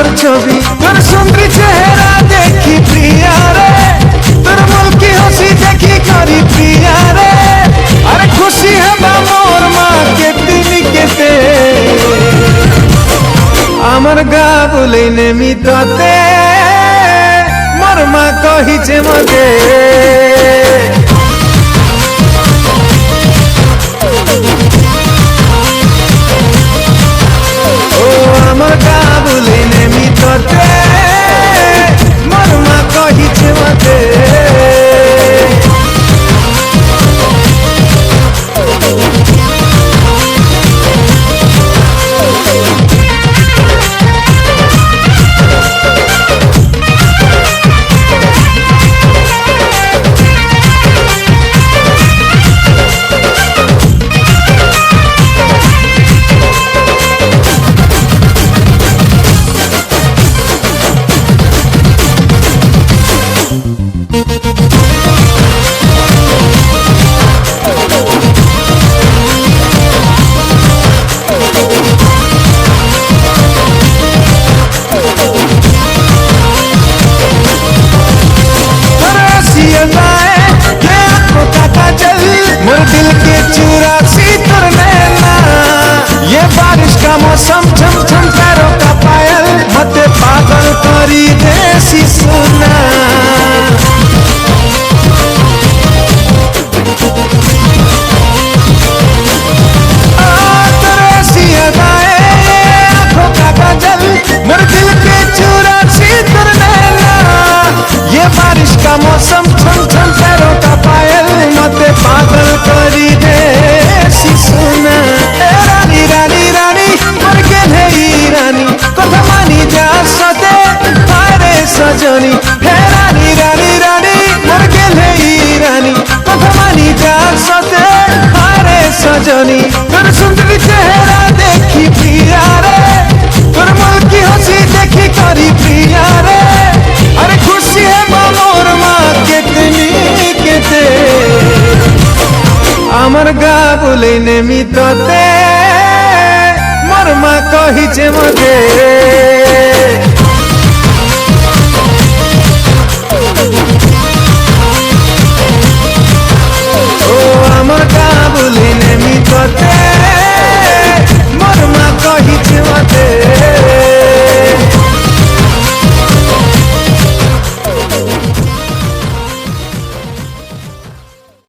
সুন্দর ছবি তোর সুন্দরী চেহারা দেখি প্রিয়া রে তোর মুলকি হাসি দেখি করি প্রিয়া রে আরে খুশি হেবা মোর মা কেতিনি কেতে আমার গা বলে নেমি তোতে মোর মা কহিছে মতে ও আমার গা বলে নেমি তোতে মোর মা কহিছে মতে मोर दिल के चुरासी तुर नैना ये बारिश का मौसम झम झम पैरों का पायल मते पागल करी देसी सुना मोर दिल के चुरासी तुर नैना ये बारिश का मौसम झम झम पैरों का पायल मते पागल करी देसी सुना रानी रानी रानी मोर के धेई रानी कथा मानी जा सते तारे सजनी हे रानी रानी रानी मोर के धेई रानी कथा मानी जा सते तारे सजनी तोर सुंदरी चेहरा देखी प्रिया रे तोर मुल्की हंसी देखी करी प्रिया रे अरे खुशी है मोर माँ केतनी केते আমার গা বলে নেমি তোতে মোর মা কহিছে মতে